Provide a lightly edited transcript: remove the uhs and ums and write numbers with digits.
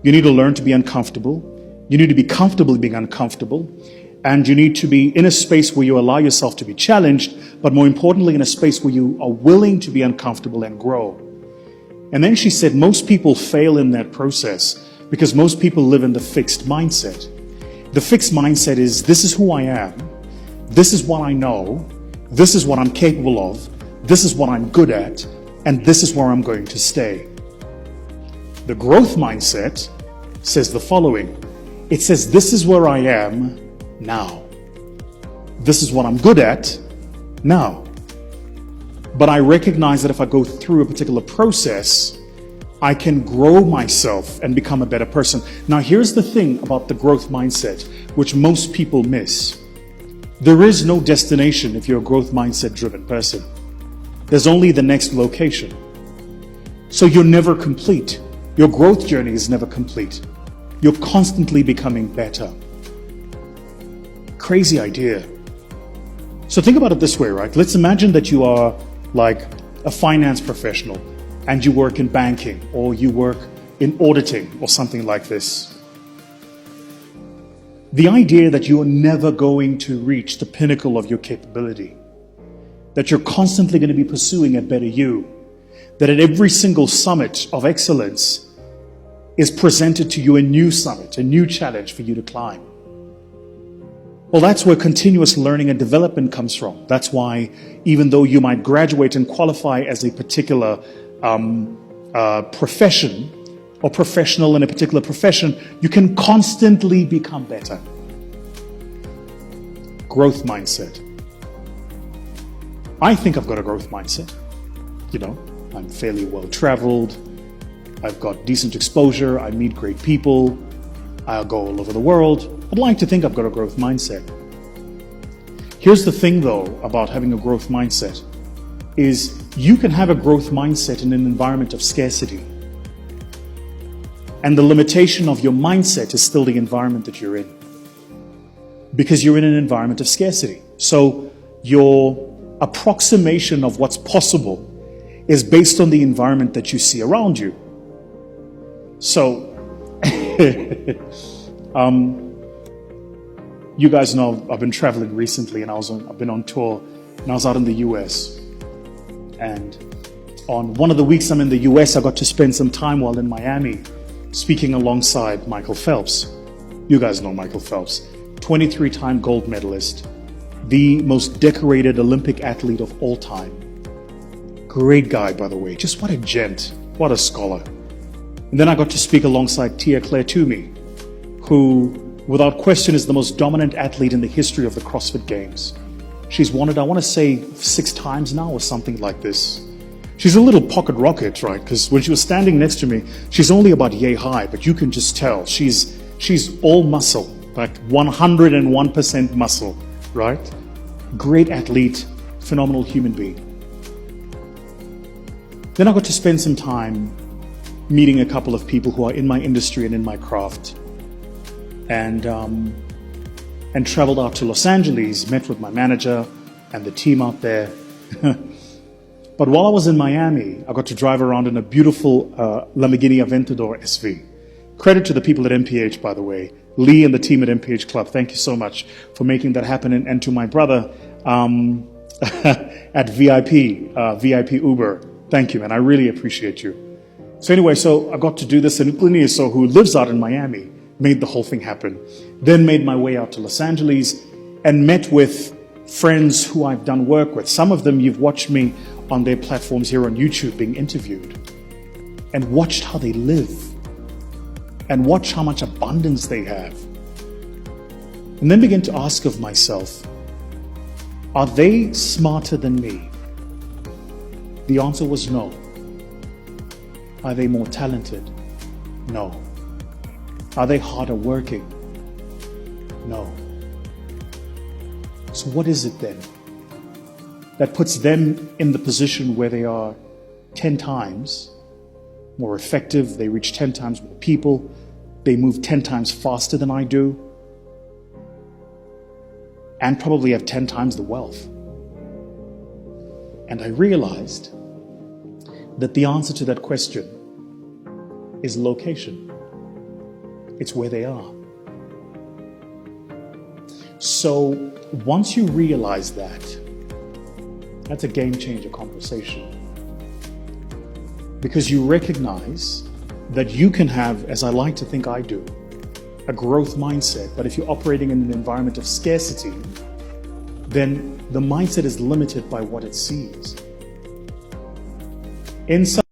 You need to learn to be uncomfortable. You need to be comfortable being uncomfortable. And you need to be in a space where you allow yourself to be challenged, but more importantly, in a space where you are willing to be uncomfortable and grow. And then she said, most people fail in that process because most people live in the fixed mindset. The fixed mindset is, this is who I am. This is what I know. This is what I'm capable of. This is what I'm good at. And this is where I'm going to stay. The growth mindset says the following. It says, this is where I am now. This is what I'm good at now. But I recognize that if I go through a particular process, I can grow myself and become a better person. Now, here's the thing about the growth mindset, which most people miss. There is no destination if you're a growth mindset driven person. There's only the next location. So you're never complete. Your growth journey is never complete. You're constantly becoming better. Crazy idea. So think about it this way, right? Let's imagine that you are like a finance professional and you work in banking or you work in auditing or something like this. The idea that you are never going to reach the pinnacle of your capability, that you're constantly going to be pursuing a better you, that at every single summit of excellence is presented to you a new summit, a new challenge for you to climb. Well, that's where continuous learning and development comes from. That's why even though you might graduate and qualify as a particular profession or professional in a particular profession, you can constantly become better. Growth mindset. I think I've got a growth mindset. You know, I'm fairly well traveled. I've got decent exposure. I meet great people. I'll go all over the world. I'd like to think I've got a growth mindset. Here's the thing though about having a growth mindset is you can have a growth mindset in an environment of scarcity. And the limitation of your mindset is still the environment that you're in. Because you're in an environment of scarcity. So your approximation of what's possible is based on the environment that you see around you. So, you guys know I've been traveling recently and I've been on tour and I was out in the US. And on one of the weeks I'm in the US, I got to spend some time while in Miami speaking alongside Michael Phelps. You guys know Michael Phelps, 23-time gold medalist, the most decorated Olympic athlete of all time. Great guy, by the way. Just what a gent, what a scholar. And then I got to speak alongside Tia-Clair Toomey, who, without question, is the most dominant athlete in the history of the CrossFit Games. She's won it, I want to say 6 times now or something like this. She's a little pocket rocket, right? Because when she was standing next to me, she's only about yay high, but you can just tell she's all muscle, like 101% muscle, right? Great athlete, phenomenal human being. Then I got to spend some time meeting a couple of people who are in my industry and in my craft. And traveled out to Los Angeles, met with my manager and the team out there. But while I was in Miami, I got to drive around in a beautiful Lamborghini Aventador SV. Credit to the people at MPH, by the way. Lee and the team at MPH Club, thank you so much for making that happen. And to my brother at VIP Uber, thank you, man. I really appreciate you. So anyway, so I got to do this, and Uklini, so who lives out in Miami, made the whole thing happen. Then made my way out to Los Angeles and met with friends who I've done work with. Some of them you've watched me on their platforms here on YouTube being interviewed, and watched how they live and watch how much abundance they have. And then begin to ask of myself, are they smarter than me? The answer was no. Are they more talented? No. Are they harder working? No. So what is it then that puts them in the position where they are 10 times more effective, they reach 10 times more people, they move 10 times faster than I do, and probably have 10 times the wealth? And I realized that the answer to that question is location. it's where they are. So once you realize that, that's a game changer conversation. Because you recognize that you can have, as I like to think I do, a growth mindset. But if you're operating in an environment of scarcity, then the mindset is limited by what it sees. In some